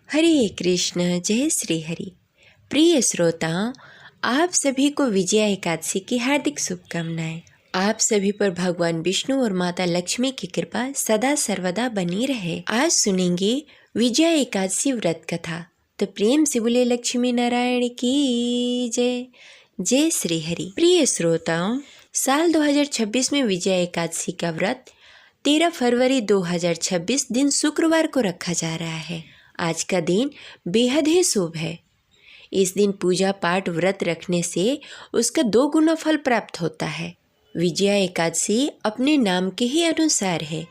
हरे कृष्ण, जय श्री हरि। प्रिय श्रोताओं, आप सभी को विजया एकादशी की हार्दिक शुभकामनाएं। आप सभी पर भगवान विष्णु और माता लक्ष्मी की कृपा सदा सर्वदा बनी रहे। आज सुनेंगे विजया एकादशी व्रत कथा। तो प्रेम से बोले लक्ष्मी नारायण की जय। जय श्री हरि। प्रिय श्रोताओं, साल 2026 में विजया एकादशी का व्रत 13 फरवरी 2026 दिन शुक्रवार को रखा जा रहा है। आज का दिन बेहद ही शुभ है। इस दिन पूजा पाठ व्रत रखने से उसका 2 गुना फल प्राप्त होता है। विजया एकादशी अपने नाम के ही अनुसार है।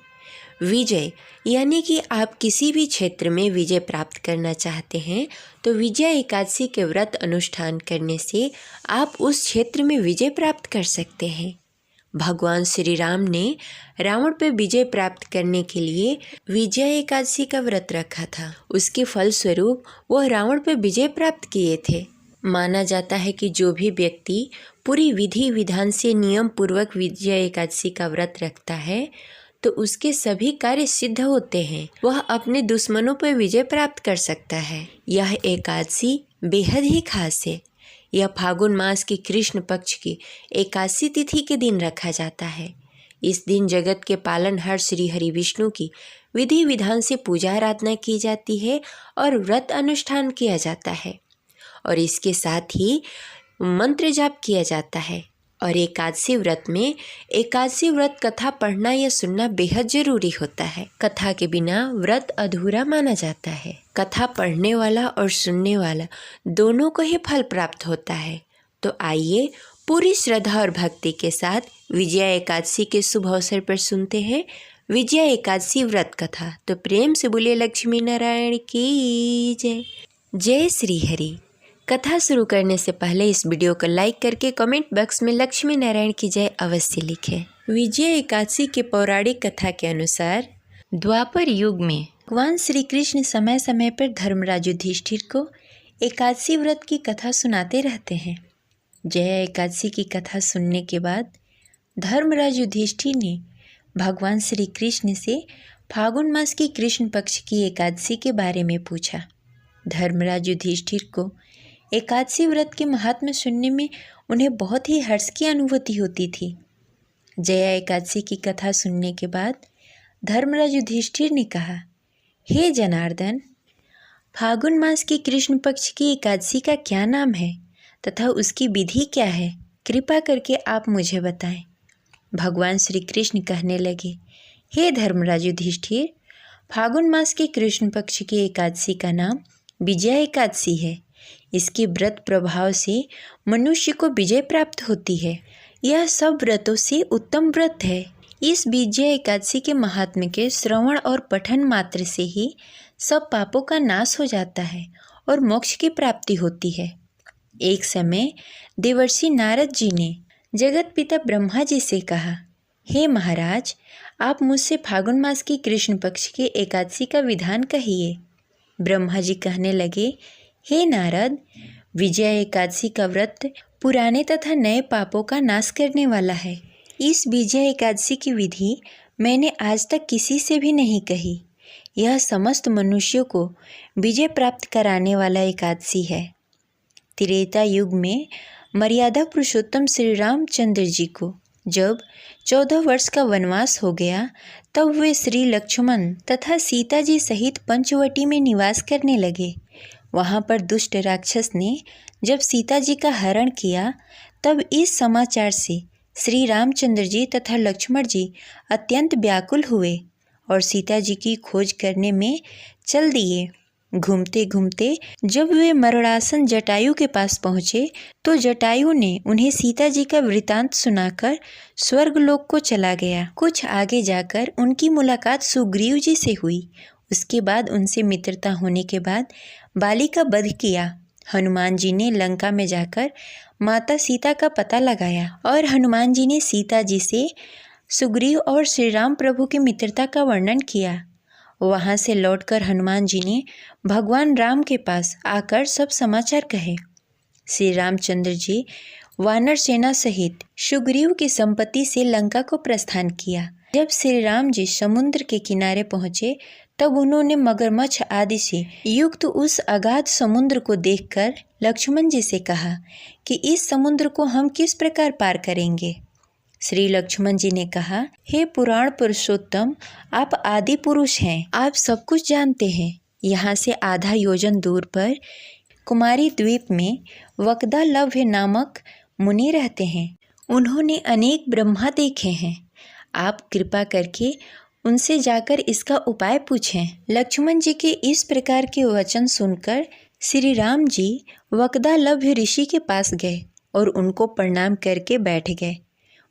विजय यानी कि आप किसी भी क्षेत्र में विजय प्राप्त करना चाहते हैं तो विजया एकादशी के व्रत अनुष्ठान करने से आप उस क्षेत्र में विजय प्राप्त कर सकते हैं। भगवान श्री राम ने रावण पर विजय प्राप्त करने के लिए विजया एकादशी का व्रत रखा था। उसके फलस्वरूप वह रावण पर विजय प्राप्त किए थे। माना जाता है कि जो भी व्यक्ति पूरी विधि विधान से नियम पूर्वक विजया एकादशी का व्रत रखता है तो उसके सभी कार्य सिद्ध होते हैं। वह अपने दुश्मनों पर विजय प्राप्त कर सकता है। यह एकादशी बेहद ही खास है। यह फागुन मास की कृष्ण पक्ष की एकादशी तिथि के दिन रखा जाता है। इस दिन जगत के पालनहार श्री हरि विष्णु की विधि विधान से पूजा आराधना की जाती है और व्रत अनुष्ठान किया जाता है और इसके साथ ही मंत्र जाप किया जाता है। और एकादशी व्रत में एकादशी व्रत कथा पढ़ना या सुनना बेहद जरूरी होता है। कथा के बिना व्रत अधूरा माना जाता है। कथा पढ़ने वाला और सुनने वाला दोनों को ही फल प्राप्त होता है। तो आइए पूरी श्रद्धा और भक्ति के साथ विजया एकादशी के शुभ अवसर पर सुनते हैं विजया एकादशी व्रत कथा। तो प्रेम से बोलिए लक्ष्मी नारायण की जय। जय श्री हरि। कथा शुरू करने से पहले इस वीडियो को लाइक करके कमेंट बॉक्स में लक्ष्मी नारायण की जय अवश्य लिखें। विजया एकादशी के पौराणिक कथा के अनुसार द्वापर युग में भगवान श्री कृष्ण समय समय पर धर्मराज युधिष्ठिर को एकादशी व्रत की कथा सुनाते रहते हैं। जया एकादशी की कथा सुनने के बाद धर्मराज युधिष्ठिर ने भगवान श्री कृष्ण से फागुन मास की कृष्ण पक्ष की एकादशी के बारे में पूछा। धर्मराज युधिष्ठिर को एकादशी व्रत के महात्म्य सुनने में उन्हें बहुत ही हर्ष की अनुभूति होती थी। जया एकादशी की कथा सुनने के बाद धर्मराज युधिष्ठिर ने कहा, हे जनार्दन, फागुन मास की कृष्ण पक्ष की एकादशी का क्या नाम है तथा उसकी विधि क्या है? कृपा करके आप मुझे बताएं। भगवान श्री कृष्ण कहने लगे, हे धर्मराज युधिष्ठिर, फागुन मास की कृष्ण पक्ष की एकादशी का नाम विजया एकादशी है। इसके व्रत प्रभाव से मनुष्य को विजय प्राप्त होती है। यह सब व्रतों से उत्तम व्रत है। इस विजया एकादशी के महात्म्य के श्रवण और पठन मात्र से ही सब पापों का नाश हो जाता है और मोक्ष की प्राप्ति होती है। एक समय देवर्षि नारद जी ने जगत पिता ब्रह्मा जी से कहा, हे महाराज, आप मुझसे फागुन मास की कृष्ण पक्ष की एकादशी का विधान कहिए। ब्रह्मा जी कहने लगे, हे नारद, विजया एकादशी का व्रत पुराने तथा नए पापों का नाश करने वाला है। इस विजया एकादशी की विधि मैंने आज तक किसी से भी नहीं कही। यह समस्त मनुष्यों को विजय प्राप्त कराने वाला एकादशी है। त्रेता युग में मर्यादा पुरुषोत्तम श्री रामचंद्र जी को जब 14 वर्ष का वनवास हो गया तब वे श्री लक्ष्मण तथा सीता जी सहित पंचवटी में निवास करने लगे। वहाँ पर दुष्ट राक्षस ने जब सीता जी का हरण किया तब इस समाचार से श्री रामचंद्र जी तथा लक्ष्मण जी अत्यंत व्याकुल हुए और सीता जी की खोज करने में चल दिए। घूमते घूमते जब वे मरणासन जटायु के पास पहुँचे तो जटायु ने उन्हें सीता जी का वृतांत सुनाकर स्वर्गलोक को चला गया। कुछ आगे जाकर उनकी मुलाकात सुग्रीव जी से हुई। उसके बाद उनसे मित्रता होने के बाद बाली का वध किया। हनुमान जी ने लंका में जाकर माता सीता का पता लगाया और हनुमान जी ने सीता जी से सुग्रीव और श्री राम प्रभु की मित्रता का वर्णन किया। वहाँ से लौटकर हनुमान जी ने भगवान राम के पास आकर सब समाचार कहे। श्री रामचंद्र जी वानर सेना सहित सुग्रीव की संपत्ति से लंका को प्रस्थान किया। जब श्री राम जी समुद्र के किनारे पहुँचे तब उन्होंने मगरमच्छ आदि से युक्त उस अगाध समुद्र को देखकर लक्ष्मण जी से कहा कि इस समुद्र को हम किस प्रकार पार करेंगे। श्री लक्ष्मण जी ने कहा, हे पुराण पुरुषोत्तम, आप आदि पुरुष हैं, आप सब कुछ जानते हैं। यहाँ से आधा योजन दूर पर कुमारी द्वीप में वक्दालभ्य नामक मुनि रहते हैं। उन्होंने अनेक ब्रह्मा देखे हैं। आप कृपा करके उनसे जाकर इसका उपाय पूछें। लक्ष्मण जी के इस प्रकार के वचन सुनकर श्री राम जी वक्दालभ्य ऋषि के पास गए और उनको प्रणाम करके बैठ गए।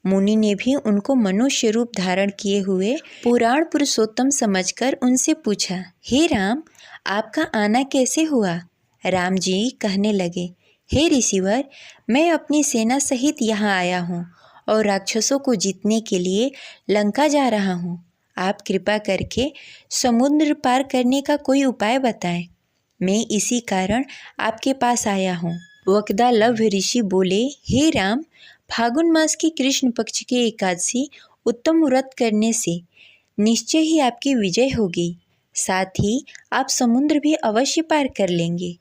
मुनि ने भी उनको मनुष्य रूप धारण किए हुए पुराण पुरुषोत्तम समझकर उनसे पूछा, हे राम, आपका आना कैसे हुआ। राम जी कहने लगे, हे ऋषिवर, मैं अपनी सेना सहित यहाँ आया हूँ और राक्षसों को जीतने के लिए लंका जा रहा हूँ। आप कृपा करके समुद्र पार करने का कोई उपाय बताएं। मैं इसी कारण आपके पास आया हूँ। वक्दालभ्य ऋषि बोले, हे राम, फागुन मास की कृष्ण पक्ष की एकादशी उत्तम व्रत करने से निश्चय ही आपकी विजय होगी। साथ ही आप समुद्र भी अवश्य पार कर लेंगे।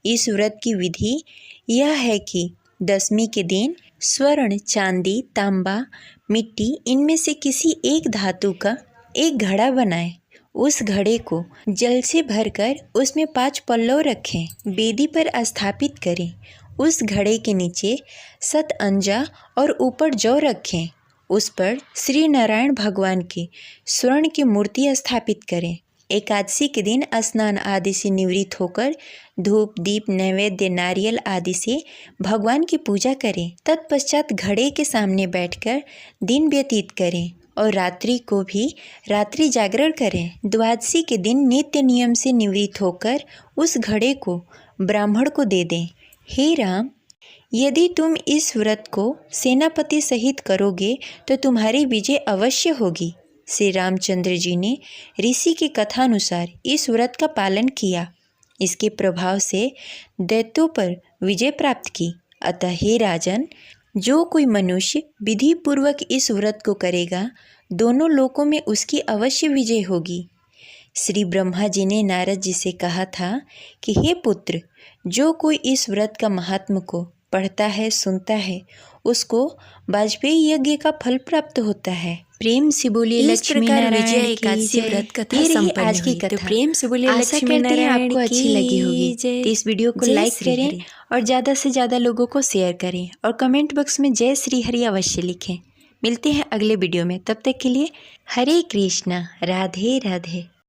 इस व्रत की विधि यह है कि दशमी के दिन स्वर्ण, चांदी, तांबा, मिट्टी इनमें से किसी एक धातु का एक घड़ा बनाएं। उस घड़े को जल से भरकर उसमें 5 पल्लव रखें, वेदी पर स्थापित करें। उस घड़े के नीचे 7 अंजा और ऊपर जौ रखें। उस पर श्री नारायण भगवान की स्वर्ण की मूर्ति स्थापित करें। एकादशी के दिन स्नान आदि से निवृत्त होकर धूप, दीप, नैवेद्य, नारियल आदि से भगवान की पूजा करें। तत्पश्चात घड़े के सामने बैठकर दिन व्यतीत करें और रात्रि को भी रात्रि जागरण करें। द्वादशी के दिन नित्य नियम से निवृत्त होकर उस घड़े को ब्राह्मण को दे दें। हे राम, यदि तुम इस व्रत को सेनापति सहित करोगे तो तुम्हारी विजय अवश्य होगी। श्री रामचंद्र जी ने ऋषि की कथानुसार इस व्रत का पालन किया। इसके प्रभाव से दैत्यों पर विजय प्राप्त की। अतः हे राजन, जो कोई मनुष्य विधि पूर्वक इस व्रत को करेगा, दोनों लोकों में उसकी अवश्य विजय होगी। श्री ब्रह्मा जी ने नारद जी से कहा था कि हे पुत्र, जो कोई इस व्रत का महात्म को पढ़ता है, सुनता है, उसको वाजपेयी यज्ञ का फल प्राप्त होता है। प्रेम से बोलिए लक्ष्मी नारायण एकादशी व्रत कथा संपन्न आज की कथा। तो प्रेम से बोलिए लक्ष्मी नारायण, आपको अच्छी लगी होगी तो इस वीडियो को लाइक करें और ज़्यादा से ज़्यादा लोगों को शेयर करें और कमेंट बॉक्स में जय श्री हरि अवश्य लिखें। मिलते हैं अगले वीडियो में, तब तक के लिए हरे कृष्णा, राधे राधे।